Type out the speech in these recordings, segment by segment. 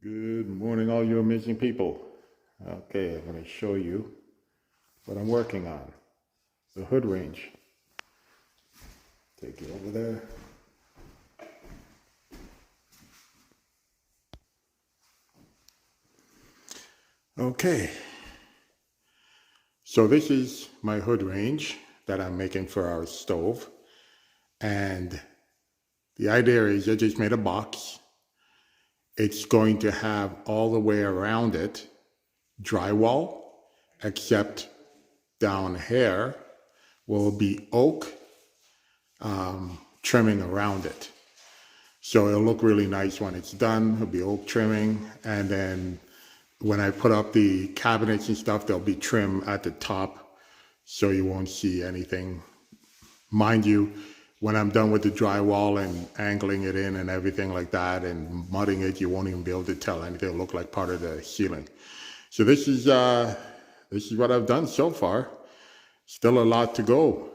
Good morning, all you amazing people. Okay, I'm going to show you what I'm working on. The hood range. Take you over there. Okay, so this is my hood range that I'm making for our stove. And the idea is I just made a box. It's going to have all the way around it drywall, except down here will be oak trimming around it. So it'll look really nice when it's done. It'll be oak trimming. And then when I put up the cabinets and stuff, there'll be trim at the top so you won't see anything. Mind you, when I'm done with the drywall and angling it in and everything like that and mudding it, you won't even be able to tell anything. It'll look like part of the ceiling. So this is what I've done so far. Still a lot to go.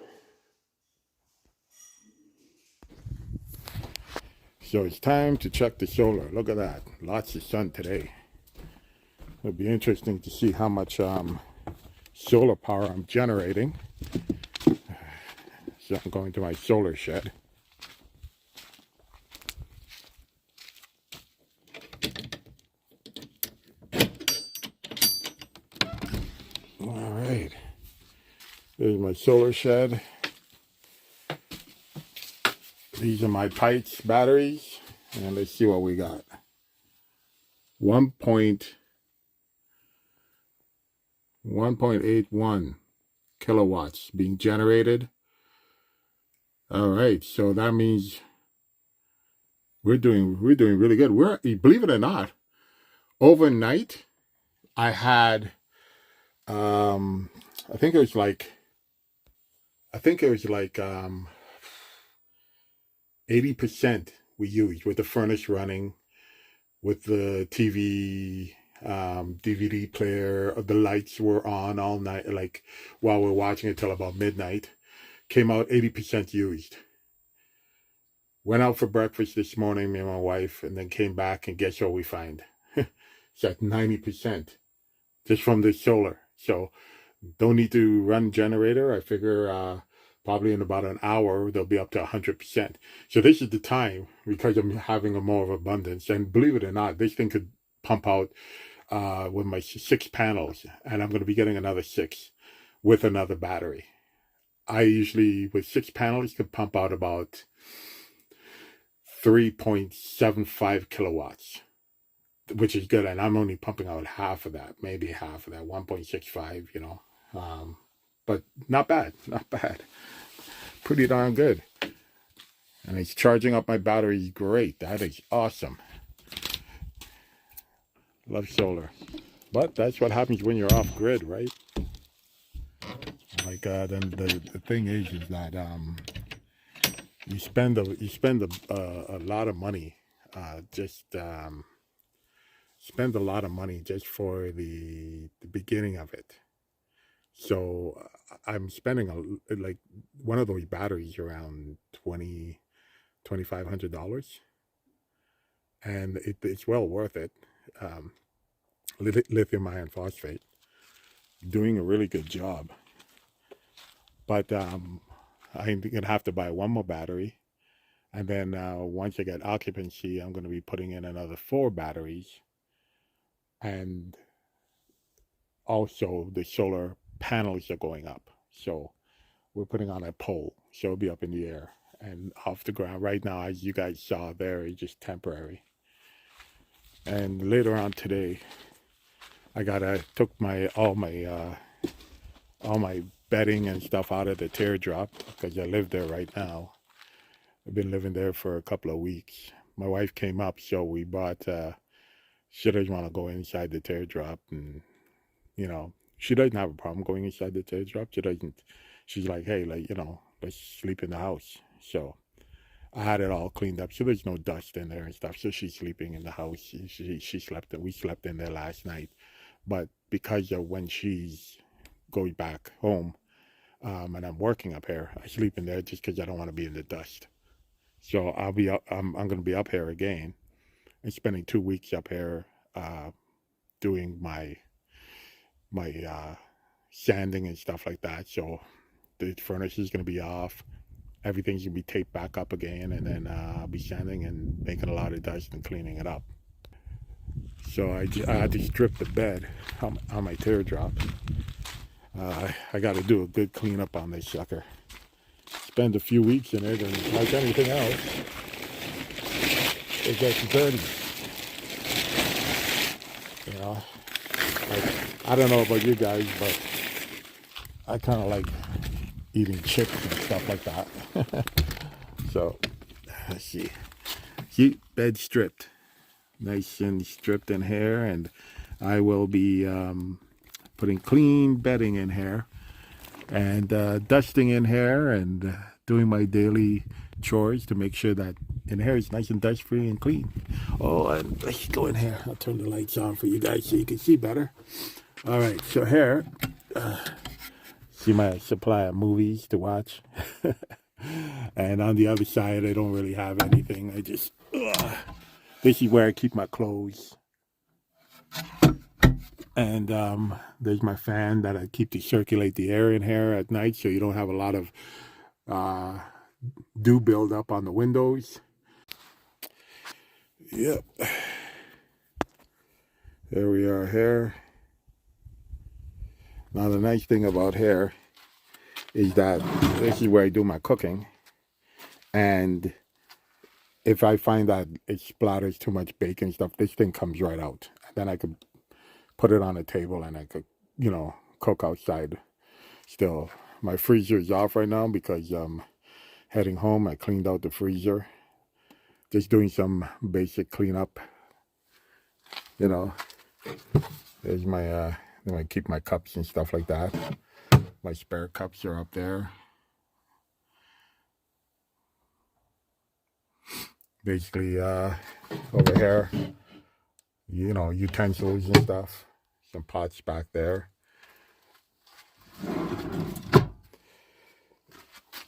So it's time to check the solar. Look at that. Lots of sun today. It'll be interesting to see how much solar power I'm generating. So I'm going to my solar shed. All right. There's my solar shed. These are my Pikes batteries. And let's see what we got. 1.81 kilowatts being generated. All right, so that means we're doing really good. Believe it or not, overnight I had I think it was like 80% we used with the furnace running, with the TV, DVD player. The lights were on all night, like while we're watching it till about midnight. Came out 80% used. Went out for breakfast this morning, me and my wife, and then came back, and guess what we find? It's at 90% just from the solar. So don't need to run generator. I figure probably in about an hour they'll be up to 100%. So this is the time, because I'm having a more of abundance. And believe it or not, this thing could pump out with my 6 panels, and I'm going to be getting another 6 with another battery. I usually, with 6 panels, could pump out about 3.75 kilowatts, which is good. And I'm only pumping out half of that, maybe half of that, 1.65, but not bad, not bad. Pretty darn good. And it's charging up my batteries great. That is awesome. Love solar. But that's what happens when you're off grid, right? Like then the thing is that you spend a lot of money, just spend a lot of money just for the beginning of it. So I'm spending like one of those batteries around $2,500, and it's well worth it. Um, Lithium iron phosphate, doing a really good job. But I'm gonna have to buy one more battery, and then once I get occupancy, I'm gonna be putting in another 4 batteries, and also the solar panels are going up. So we're putting on a pole, so it'll be up in the air and off the ground. Right now, as you guys saw there, it's just temporary. And later on today, took all my bedding and stuff out of the teardrop, because I live there right now. I've been living there for a couple of weeks. My wife came up, so we bought. She doesn't want to go inside the teardrop, and she doesn't have a problem going inside the teardrop. She doesn't. She's like, hey, like let's sleep in the house. So I had it all cleaned up, so there's no dust in there and stuff. So she's sleeping in the house. She slept. We slept in there last night, but because of when she's going back home, and I'm working up here, I sleep in there just because I don't want to be in the dust. So I'll be up. I'm going to be up here again and spending 2 weeks up here doing my sanding and stuff like that. So the furnace is going to be off. Everything's going to be taped back up again, and then I'll be sanding and making a lot of dust and cleaning it up. So I had to strip the bed on my teardrop. I got to do a good cleanup on this sucker. Spend a few weeks in it, and like anything else, it gets dirty. You know, like, I don't know about you guys, but I kind of like eating chips and stuff like that. So, let's see. Cute bed stripped. Nice and stripped in here, and I will be putting clean bedding in here and dusting in here and doing my daily chores to make sure that in here is nice and dust free and clean. Oh, and let's go in here. I'll turn the lights on for you guys so you can see better. All right, so here, see my supply of movies to watch. And on the other side, I don't really have anything. I just, this is where I keep my clothes. And there's my fan that I keep to circulate the air in here at night, so you don't have a lot of dew build up on the windows. Yep. There we are here. Now the nice thing about here is that this is where I do my cooking, and if I find that it splatters too much bacon stuff, this thing comes right out. And then I could put it on a table and I could, you know, cook outside still. My freezer is off right now because I'm heading home. I cleaned out the freezer. Just doing some basic cleanup. You know, there's my, I keep my cups and stuff like that. My spare cups are up there. Basically, over here, you know, utensils and stuff. Some pots back there.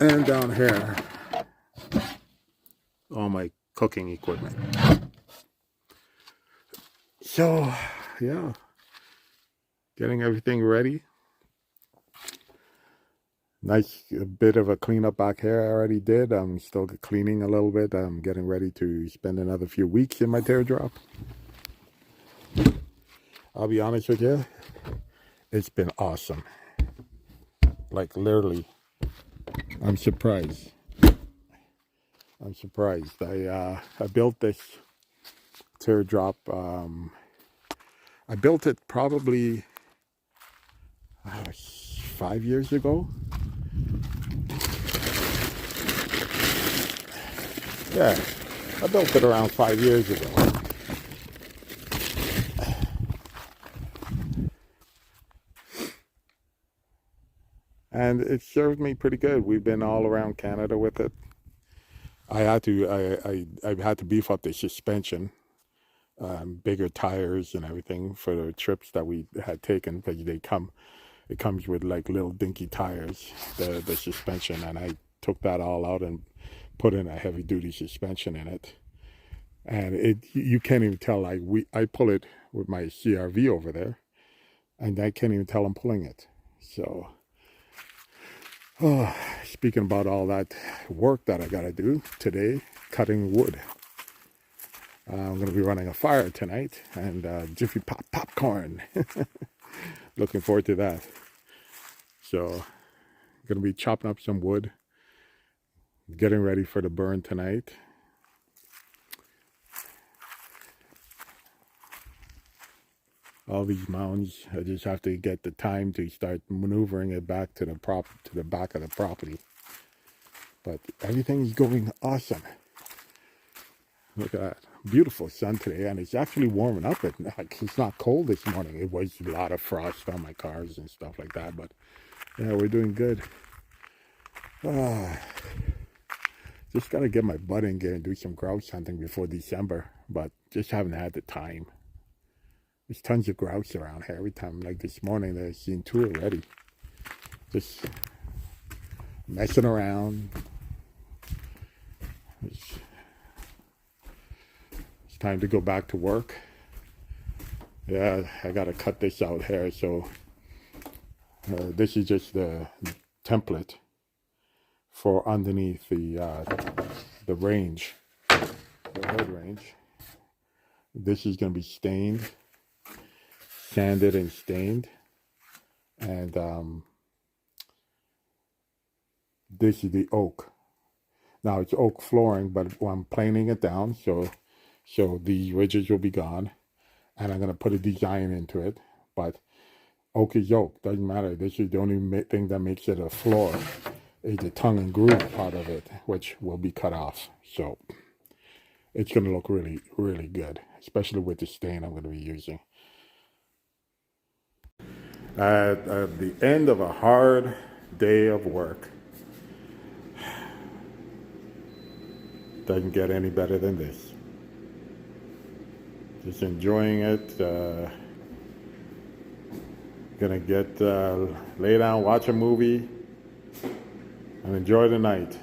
And down here, all my cooking equipment. So, yeah, getting everything ready. Nice bit of a cleanup back here I already did. I'm still cleaning a little bit. I'm getting ready to spend another few weeks in my teardrop. I'll be honest with you, it's been awesome. Like literally, I'm surprised. I'm surprised. I built this teardrop. I built it probably 5 years ago. Yeah, I built it around 5 years ago. And it served me pretty good. We've been all around Canada with it. I had to beef up the suspension, bigger tires and everything for the trips that we had taken, because it comes with like little dinky tires, the suspension, and I took that all out and put in a heavy duty suspension in it. And you can't even tell, like I pull it with my CRV over there, and I can't even tell I'm pulling it. So, speaking about all that work that I gotta do today, cutting wood. I'm gonna be running a fire tonight, and Jiffy Pop popcorn. Looking forward to that. So, gonna be chopping up some wood, getting ready for the burn tonight. All these mounds, I just have to get the time to start maneuvering it back to the back of the property. But everything's going awesome. Look at that. Beautiful sun today, and it's actually warming up. It's not cold this morning. It was a lot of frost on my cars and stuff like that, but yeah, we're doing good. Just gotta get my butt in gear and do some grouse hunting before December, but just haven't had the time. There's tons of grouse around here. Every time, like this morning, I've seen 2 already. Just messing around. It's time to go back to work. Yeah, I gotta cut this out here. So this is just the template for underneath the range, the hood range. This is gonna be stained, sanded and stained, and this is the oak. Now it's oak flooring, but I'm planing it down, so the ridges will be gone, and I'm gonna put a design into it. But oak is oak, doesn't matter. This is the only thing that makes it a floor is the tongue and groove part of it, which will be cut off. So it's gonna look really, really good, especially with the stain I'm gonna be using. At the end of a hard day of work, doesn't get any better than this. Just enjoying it. Gonna get lay down, watch a movie, and enjoy the night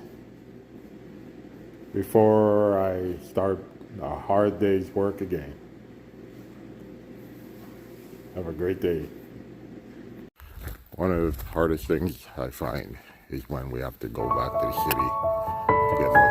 before I start a hard day's work again. Have a great day. One of the hardest things I find is when we have to go back to the city to get more